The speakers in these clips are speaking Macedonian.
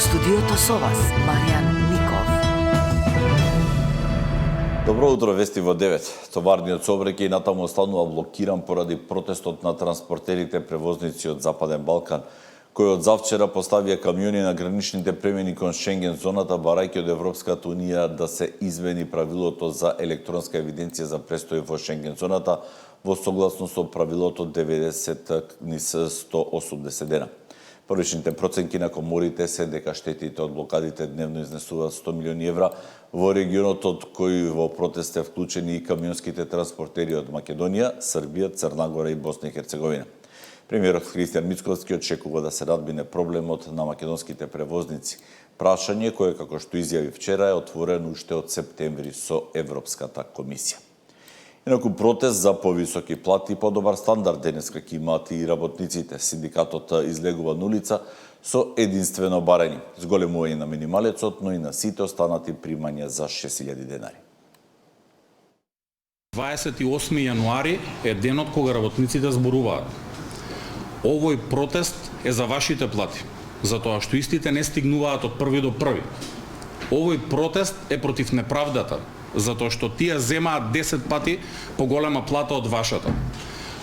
студиото со вас, Маријан Ников. Добро утро, вести во 9. Товарниот сообраќај натаму останува блокиран поради протестот на транспортерите превозници од Западен Балкан, кои од завчера поставија камиони на граничните премини кон Шенген зоната, барајќи од Европската унија да се измени правилото за електронска евиденција за престој во Шенген зоната во согласно со правилото 90/180 дена. Првичните проценки на коморите се дека штетите од блокадите дневно изнесуваат 100 милиони евра во регионот, од кој во протест се вклучени и камионските транспортери од Македонија, Србија, Црна Гора и Босна и Херцеговина. Премиерот Христијан Мицковски очекува да се надмине проблемот на македонските превозници. Прашање кое, како што изјави вчера, е отворено уште од септември со Европската комисија. Инаку протест за повисоки плати и подобар стандард денеска ќе имаат и работниците. Синдикатот излегува на улица со единствено барање, зголемување на минималецот, но и на сите останати примања за 6000 денари. 28 јануари е денот кога работниците зборуваат. Овој протест е за вашите плати, затоа што истите не стигнуваат од први до први. Овој протест е против неправдата, затоа што тие земаат 10 пати поголема плата од вашата.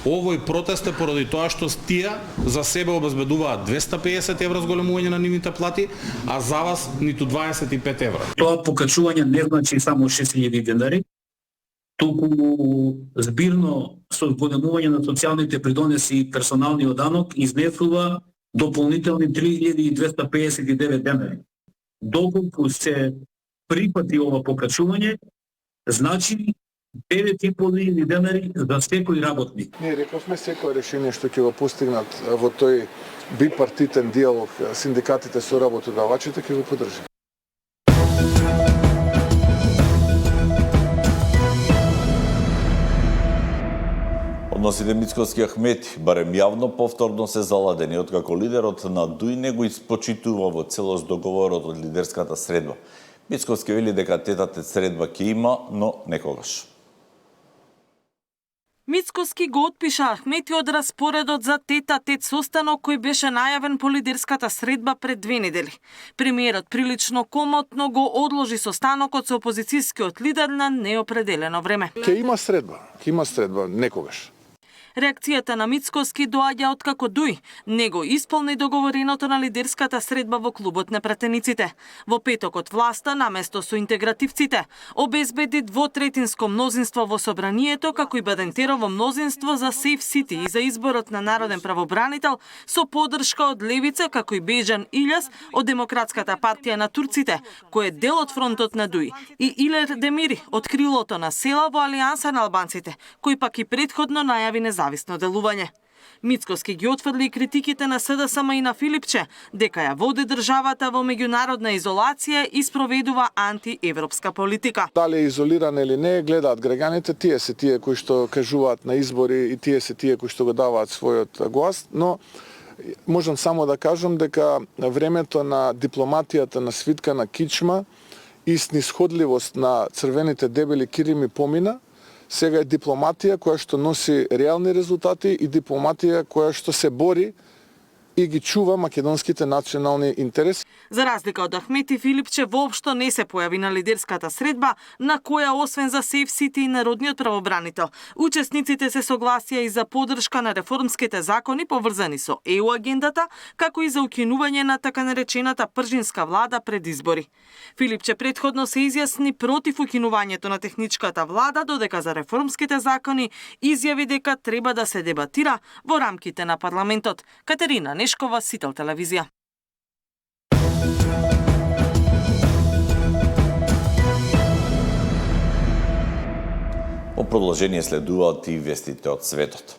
Овој протест е поради тоа што тие за себе обезбедуваат 250 евра зголемување на нивните плати, а за вас ниту 25 евра. Тоа покачување не значи само 6000 денари, туку збирно со зголемување на социјалните придонеси и персоналниот данок изнесува дополнителни 3259 денари. Доколку се припати ова покачување, значи 9.500 денари за секој работник. Ние рековме секој решение што ќе го постигнат во тој бипартитен диалог синдикатите со работодавачите ќе го поддржи. Односите Мицковски Ахмети, барем јавно, повторно се заладени, откако лидерот на ДУИ не го испочитува во целост договорот од лидерската средба. Мицковски вели дека тетата средба ќе има, но некогаш. Мицковски го отпиша Ахмети од распоредот за тет-а-тет состанок кој беше најавен по лидерската средба пред 2 недели. Премиерот прилично комотно го одложи состанокот со опозицијскиот лидер на неопределено време. Ќе има средба некогаш. Реакцијата на Мицковски доаѓа откако ДУИ не го исполни договореното на лидерската средба во клубот на пратениците. Во петокот власта, наместо со интегративците, обезбеди двотретинско мнозинство во собранието, како и Бадентерово мнозинство за Сейф Сити и за изборот на народен правобранител со поддршка од Левица, како и Бежан Илјас од Демократската партија на турците, кој е дел од фронтот на ДУИ, и Илер Демири од крилото на села во Алијанса на албанците, кој пак и претходно најави независно делување. Мицковски ги отфрли критиките на СДСМ и на Филипче, дека ја води државата во меѓународна изолација и спроведува антиевропска политика. Дали е изолирана или не, гледаат граѓаните, тие се тие кои што кажуваат на избори и тие се тие кои што го даваат својот глас, но можам само да кажам дека времето на дипломатијата на свитка на кичма и снисходливост на црвените дебели кирими помина. Сега е дипломатија која што носи реални резултати и дипломатија која што се бори и ги чува македонските национални интереси. За разлика од Ахмети, Филипче воопшто не се појави на лидерската средба, на која освен за Сейф Сити и народниот правобранител, учесниците се согласија и за поддршка на реформските закони поврзани со ЕУ агендата, како и за укинување на така наречената пржинска влада пред избори. Филипче претходно се изјасни против укинувањето на техничката влада, додека за реформските закони изјави дека треба да се дебатира во рамките на парламентот. Катерина Нешкова, Сител телевизија. По продолжение следуваат и вестите од светот.